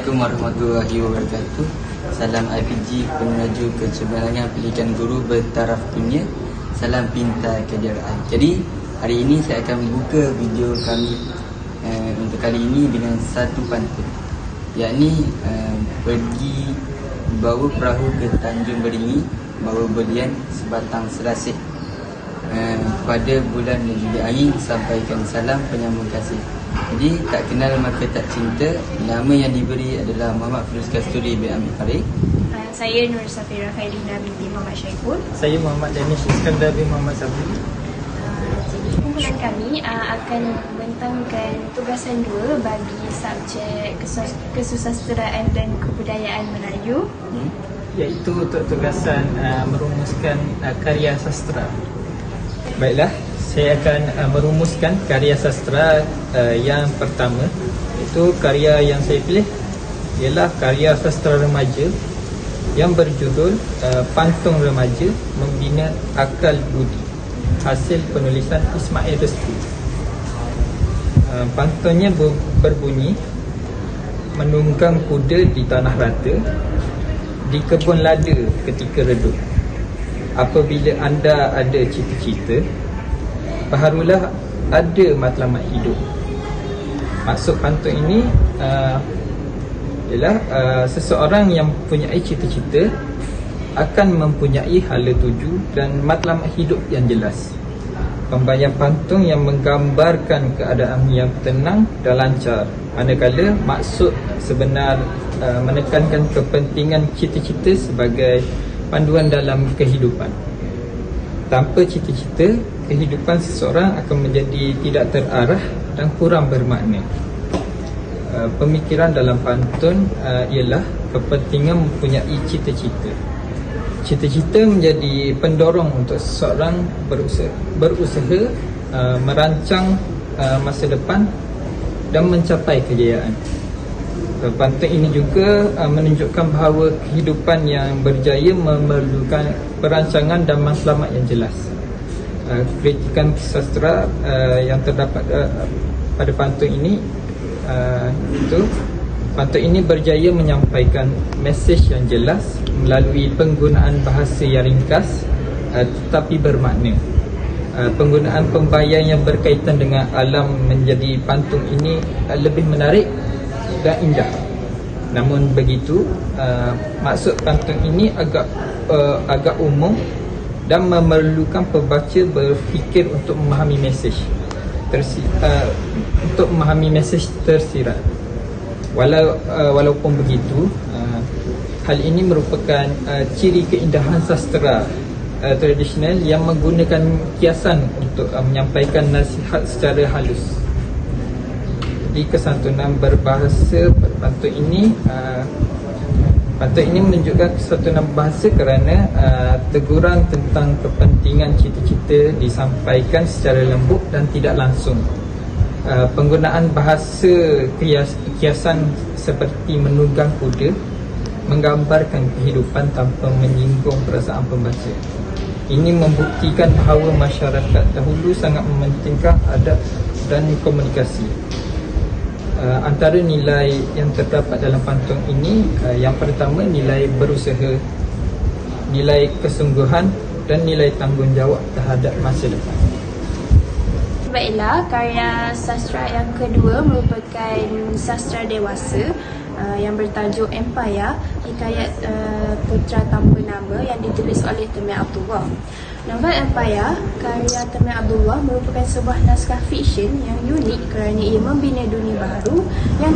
Assalamualaikum warahmatullahi wabarakatuh. Salam IPG Peneraju Kecemerlangan Pendidikan Guru Bertaraf Dunia. Salam pintar KJRI. Jadi hari ini saya akan membuka video kami untuk kali ini dengan satu pantun, yakni pergi bawa perahu ke Tanjung Beringin, bawa belian sebatang selasih. Pada bulan dan juga angin sampaikan salam penyambung kasih. Jadi tak kenal maka tak cinta. Nama yang diberi adalah Muhammad Firuz Kasturi bin Amir Farid. Saya Nur Safira Khairina binti Muhammad Syaiful. Saya Muhammad Danish Iskandar bin Muhammad Sabri. Jadi kumpulan kami akan membentangkan tugasan 2 bagi subjek kesusasteraan dan kebudayaan Melayu, Iaitu untuk tugasan merumuskan karya sastra. Baiklah, saya akan merumuskan karya sastra yang pertama. Itu karya yang saya pilih ialah karya sastra remaja yang berjudul Pantun Remaja Membina Akal Budi, hasil penulisan Ismail Restu. Pantunnya berbunyi: menunggang kuda di tanah rata, di kebun lada ketika redup. Apabila anda ada cita-cita, barulah ada matlamat hidup. Maksud pantun ini ialah seseorang yang mempunyai cita-cita akan mempunyai hala tuju dan matlamat hidup yang jelas. Pembayan pantun yang menggambarkan keadaan yang tenang dan lancar, manakala maksud sebenar menekankan kepentingan cita-cita sebagai panduan dalam kehidupan. Tanpa cita-cita, kehidupan seseorang akan menjadi tidak terarah dan kurang bermakna. Pemikiran dalam pantun ialah kepentingan mempunyai cita-cita. Cita-cita menjadi pendorong untuk seseorang berusaha merancang masa depan dan mencapai kejayaan. Pantun ini juga menunjukkan bahawa kehidupan yang berjaya memerlukan perancangan dan matlamat yang jelas. Kritikan sastra yang terdapat pada pantun ini pantun ini berjaya menyampaikan mesej yang jelas melalui penggunaan bahasa yang ringkas tetapi bermakna. Penggunaan pembayan yang berkaitan dengan alam menjadi pantun ini lebih menarik dan indah. Namun begitu, maksud pantun ini agak umum dan memerlukan pembaca berfikir untuk memahami mesej tersirat. Walaupun begitu, hal ini merupakan ciri keindahan sastra tradisional yang menggunakan kiasan untuk menyampaikan nasihat secara halus. Di kesantunan berbahasa pantun ini menunjukkan kesantunan bahasa kerana teguran tentang kepentingan cita-cita disampaikan secara lembut dan tidak langsung. Penggunaan bahasa kiasan seperti menunggang kuda menggambarkan kehidupan tanpa menyinggung perasaan pembaca. Ini membuktikan bahawa masyarakat dahulu sangat mementingkan adab dan komunikasi. Antara nilai yang terdapat dalam pantun ini, yang pertama nilai berusaha, nilai kesungguhan dan nilai tanggungjawab terhadap masa depan. Baiklah, karya sastra yang kedua merupakan sastra dewasa yang bertajuk Empire, hikayat Putera Tanpa Nama yang ditulis oleh Temel Abdullah. Novel Empire karya Temel Abdullah merupakan sebuah naskah fiksyen yang unik kerana ia membina dunia baru yang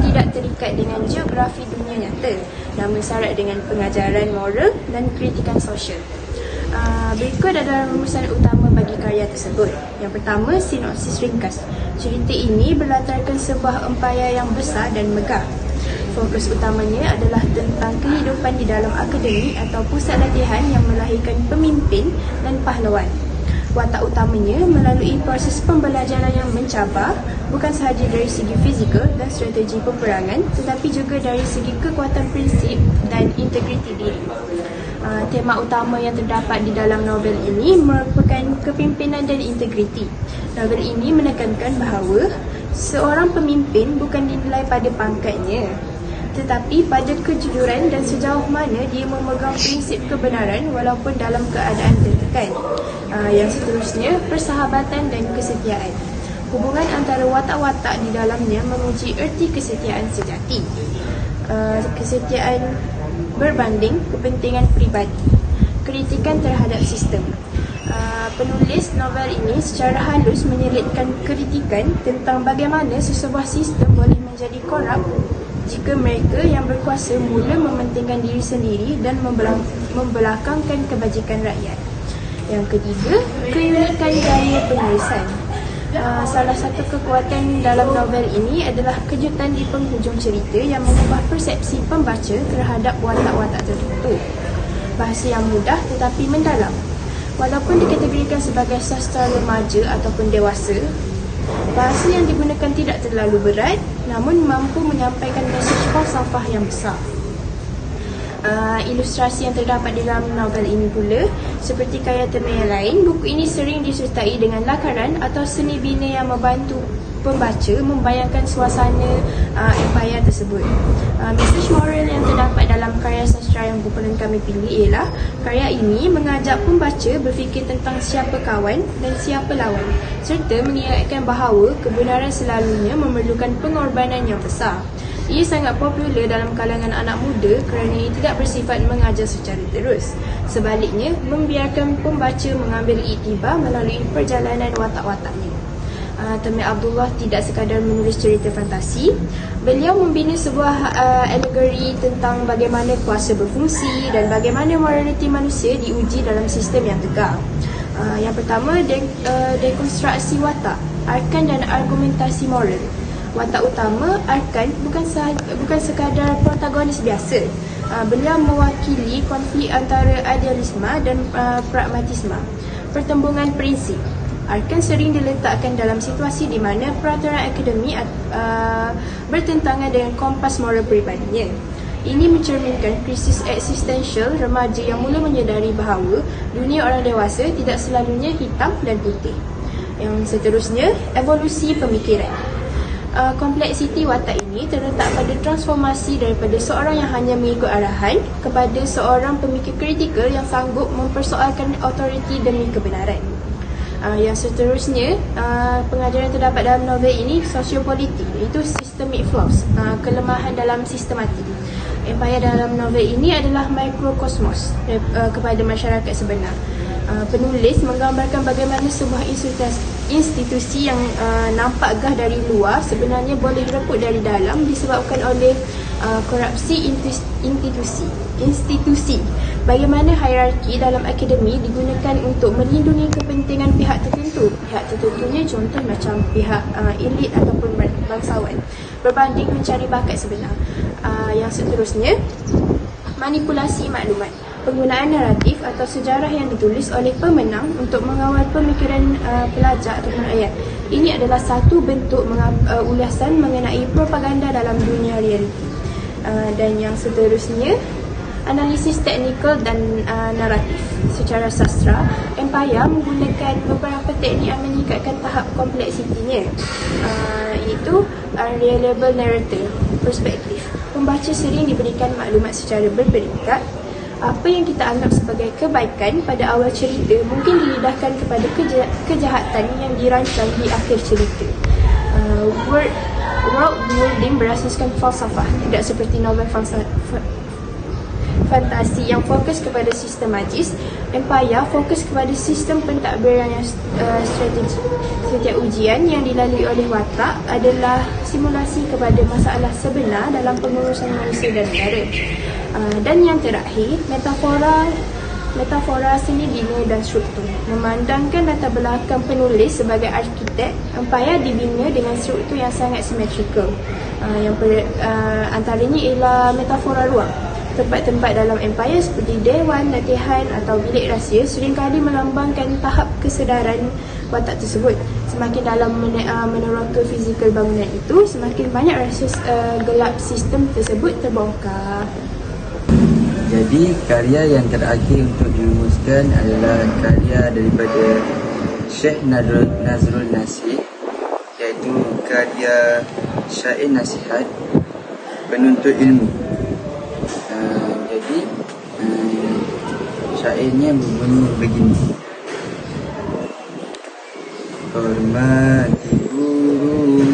tidak terikat dengan geografi dunia nyata, namun syarat dengan pengajaran moral dan kritikan sosial. Berikut adalah rumusan utama bagi karya tersebut. Yang pertama, sinopsis ringkas. Cerita ini berlatarkan sebuah empayar yang besar dan megah. Fokus utamanya adalah tentang kehidupan di dalam akademi atau pusat latihan yang melahirkan pemimpin dan pahlawan. Watak utamanya melalui proses pembelajaran yang mencabar, bukan sahaja dari segi fizikal dan strategi peperangan, tetapi juga dari segi kekuatan prinsip dan integriti diri. Tema utama yang terdapat di dalam novel ini merupakan kepimpinan dan integriti. Novel ini menekankan bahawa seorang pemimpin bukan dinilai pada pangkatnya, tetapi pada kejujuran dan sejauh mana dia memegang prinsip kebenaran walaupun dalam keadaan tertekan. Yang seterusnya, persahabatan dan kesetiaan. Hubungan antara watak-watak di dalamnya menguji erti kesetiaan sejati. Kesetiaan berbanding kepentingan peribadi. Kritikan terhadap sistem. Penulis novel ini secara halus menyelitkan kritikan tentang bagaimana sesebuah sistem boleh menjadi korup jika mereka yang berkuasa mula mementingkan diri sendiri dan membelakangkan kebajikan rakyat. Yang ketiga, keunikan gaya penulisan. Salah satu kekuatan dalam novel ini adalah kejutan di penghujung cerita yang mengubah persepsi pembaca terhadap watak-watak tertentu. Bahasa yang mudah tetapi mendalam. Walaupun dikategorikan sebagai sastra remaja ataupun dewasa, bahasa yang digunakan tidak terlalu berat namun mampu menyampaikan mesej falsafah yang besar. Ilustrasi yang terdapat di dalam novel ini pula, seperti karya tema yang lain, buku ini sering disertai dengan lakaran atau seni bina yang membantu pembaca membayangkan suasana empayar tersebut. Mesej moral yang terdapat dalam karya sastra yang kumpulan kami pilih ialah karya ini mengajak pembaca berfikir tentang siapa kawan dan siapa lawan, serta mengingatkan bahawa kebenaran selalunya memerlukan pengorbanan yang besar. Ia sangat popular dalam kalangan anak muda kerana ia tidak bersifat mengajar secara terus. Sebaliknya, membiarkan pembaca mengambil iktibar melalui perjalanan watak-wataknya. Temel Abdullah tidak sekadar menulis cerita fantasi. Beliau membina sebuah alegori tentang bagaimana kuasa berfungsi dan bagaimana moraliti manusia diuji dalam sistem yang tegak. Yang pertama, dekonstruksi watak, arkan dan argumentasi moral. Watak utama, Arkan, bukan sekadar protagonis biasa. Beliau mewakili konflik antara idealisme dan pragmatisme. Pertembungan prinsip. Arkan sering diletakkan dalam situasi di mana peraturan akademik bertentangan dengan kompas moral peribadinya. Ini mencerminkan krisis eksistensial remaja yang mula menyedari bahawa dunia orang dewasa tidak selalunya hitam dan putih. Yang seterusnya, evolusi pemikiran. Kompleksiti watak ini terletak pada transformasi daripada seorang yang hanya mengikut arahan kepada seorang pemikir kritikal yang sanggup mempersoalkan autoriti demi kebenaran. Yang seterusnya, pengajaran terdapat dalam novel ini sosiopolitik, iaitu systemic flaws, kelemahan dalam sistematik. Empayar dalam novel ini adalah mikrokosmos kepada masyarakat sebenar. Penulis menggambarkan bagaimana sebuah institusi yang nampak gah dari luar sebenarnya boleh reput dari dalam disebabkan oleh korupsi institusi. Bagaimana hierarki dalam akademi digunakan untuk melindungi kepentingan pihak tertentu. Pihak tertentunya contoh macam pihak elit ataupun bangsawan berbanding mencari bakat sebenar. Yang seterusnya, manipulasi maklumat. Penggunaan naratif atau sejarah yang ditulis oleh pemenang untuk mengawal pemikiran pelajar ataupun rakyat. Ini adalah satu bentuk ulasan mengenai propaganda dalam dunia realiti. Dan yang seterusnya, analisis teknikal dan naratif. Secara sastra, Empayar menggunakan beberapa teknik yang meningkatkan tahap kompleksitinya, iaitu unreliable narrator, perspektif. Pembaca sering diberikan maklumat secara berperingkat. Apa yang kita anggap sebagai kebaikan pada awal cerita mungkin didedahkan kepada kejahatan yang dirancang di akhir cerita. World building berasaskan falsafah, tidak seperti novel fantasi yang fokus kepada sistem magis. Empayar fokus kepada sistem pentadbiran yang strategik. Setiap ujian yang dilalui oleh watak adalah simulasi kepada masalah sebenar dalam pengurusan manusia dan negara. Dan yang terakhir, metafora seni bina dan struktur. Memandangkan latar belakang penulis sebagai arkitek, Empayar dibina dengan struktur yang sangat simetrikal. Antaranya ialah metafora ruang. Tempat-tempat dalam Empayar seperti dewan, latihan atau bilik rahsia seringkali melambangkan tahap kesedaran watak tersebut. Semakin dalam meneroka fizikal bangunan itu, semakin banyak rahsia gelap sistem tersebut terbongkar. Jadi karya yang terakhir untuk dirumuskan adalah karya daripada Syekh Nazrul Nasir, iaitu karya Syair Nasihat. penuntut ilmu. Jadi syairnya berbunyi begini. Hormati gurumu,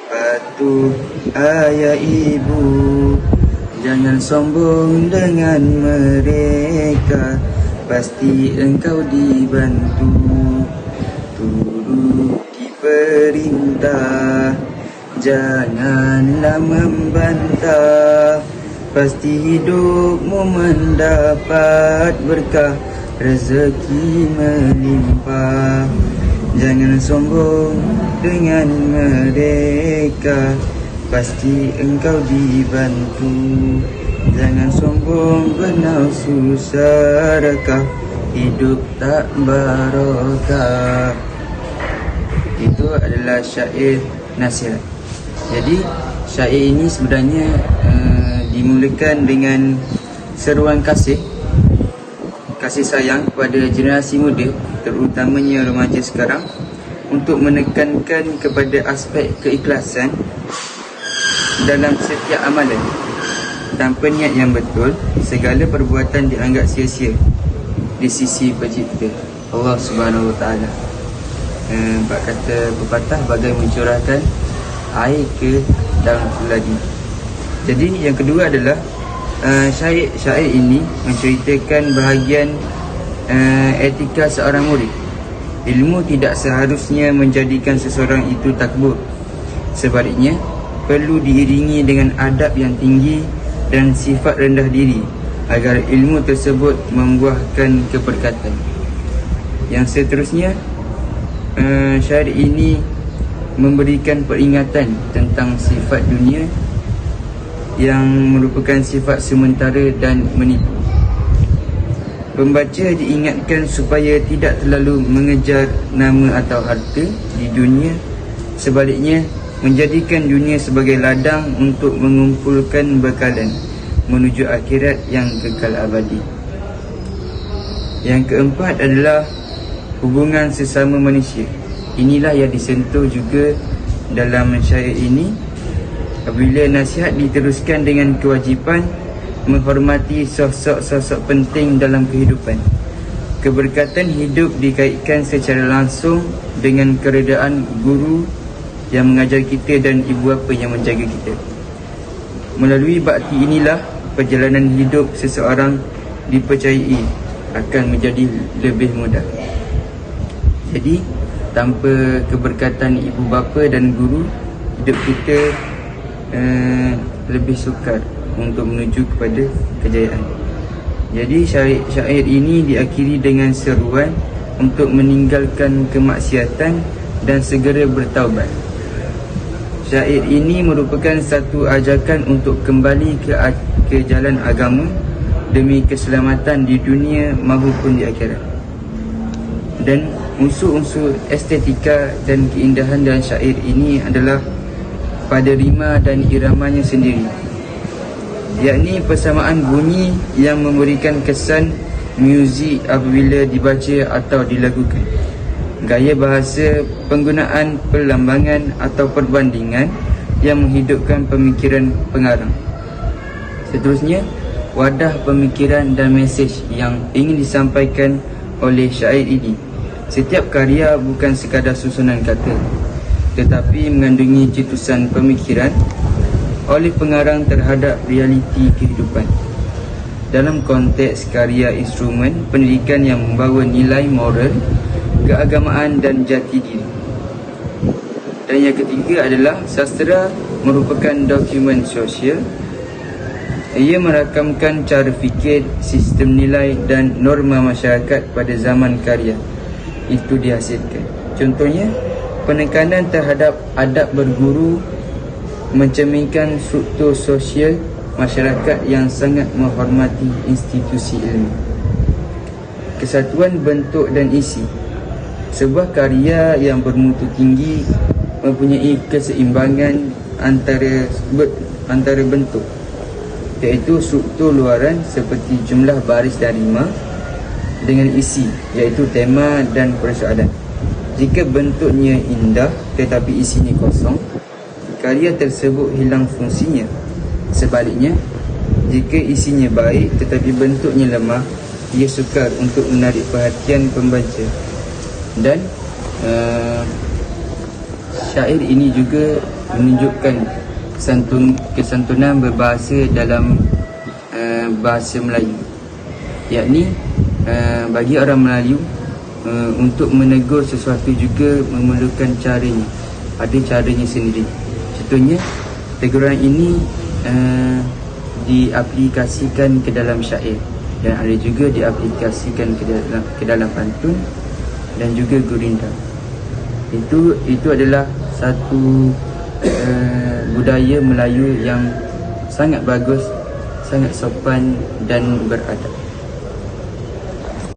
patuh ayah ibu, jangan sombong dengan mereka, pasti engkau dibantu. Turuti perintah, janganlah membantah, pasti hidupmu mendapat berkah, rezeki melimpah. Jangan sombong dengan mereka, pasti engkau dibantu. Jangan sombong bernafsu serakah, hidup tak barokah. Itu adalah syair nasihat. Jadi syair ini sebenarnya dimulakan dengan seruan kasih sayang kepada generasi muda, terutamanya remaja sekarang, untuk menekankan kepada aspek keikhlasan dalam setiap amalan. Tanpa niat yang betul, segala perbuatan dianggap sia-sia di sisi pencipta, Allah Subhanahu Wa Taala. Bab kata pepatah, bagai mencurahkan air ke dalam seladi. Jadi yang kedua adalah syair ini menceritakan bahagian etika seorang murid. Ilmu tidak seharusnya menjadikan seseorang itu takbur. Sebaliknya, perlu diiringi dengan adab yang tinggi dan sifat rendah diri agar ilmu tersebut membuahkan keberkatan. Yang seterusnya, syair ini memberikan peringatan tentang sifat dunia yang merupakan sifat sementara dan menipu. Pembaca diingatkan supaya tidak terlalu mengejar nama atau harta di dunia, sebaliknya menjadikan dunia sebagai ladang untuk mengumpulkan bekalan menuju akhirat yang kekal abadi. Yang keempat adalah hubungan sesama manusia. Inilah yang disentuh juga dalam syair ini. Apabila nasihat diteruskan dengan kewajipan menghormati sosok-sosok penting dalam kehidupan. Keberkatan hidup dikaitkan secara langsung dengan keredaan guru yang mengajar kita dan ibu bapa yang menjaga kita. Melalui bakti inilah perjalanan hidup seseorang dipercayai akan menjadi lebih mudah. Jadi tanpa keberkatan ibu bapa dan guru, hidup kita lebih sukar untuk menuju kepada kejayaan. Jadi syair ini diakhiri dengan seruan untuk meninggalkan kemaksiatan dan segera bertaubat. Syair ini merupakan satu ajakan untuk kembali ke jalan agama demi keselamatan di dunia maupun di akhirat. Dan unsur-unsur estetika dan keindahan dalam syair ini adalah pada rima dan iramanya sendiri, yakni persamaan bunyi yang memberikan kesan muzik apabila dibaca atau dilagukan, gaya bahasa, penggunaan perlambangan atau perbandingan yang menghidupkan pemikiran pengarang. Seterusnya, wadah pemikiran dan mesej yang ingin disampaikan oleh syair ini. Setiap karya bukan sekadar susunan kata, tetapi mengandungi cetusan pemikiran oleh pengarang terhadap realiti kehidupan. Dalam konteks karya instrumen pendidikan yang membawa nilai moral, keagamaan dan jati diri. Dan yang ketiga adalah sastra merupakan dokumen sosial. Ia merakamkan cara fikir, sistem nilai dan norma masyarakat pada zaman karya itu dihasilkan. Contohnya, penekanan terhadap adab berguru mencerminkan struktur sosial masyarakat yang sangat menghormati institusi ilmu. Kesatuan bentuk dan isi. Sebuah karya yang bermutu tinggi mempunyai keseimbangan antara bentuk, iaitu struktur luaran seperti jumlah baris dan rima, dengan isi, iaitu tema dan persoalan. Jika bentuknya indah tetapi isinya kosong, karya tersebut hilang fungsinya. Sebaliknya, jika isinya baik tetapi bentuknya lemah, ia sukar untuk menarik perhatian pembaca. Dan syair ini juga menunjukkan kesantunan berbahasa dalam bahasa Melayu, yakni bagi orang Melayu untuk menegur sesuatu juga memerlukan caranya, ada caranya sendiri. Contohnya, teguran ini diaplikasikan ke dalam syair dan ada juga diaplikasikan ke dalam pantun dan juga gurindam. Itu adalah satu budaya Melayu yang sangat bagus, sangat sopan dan beradab.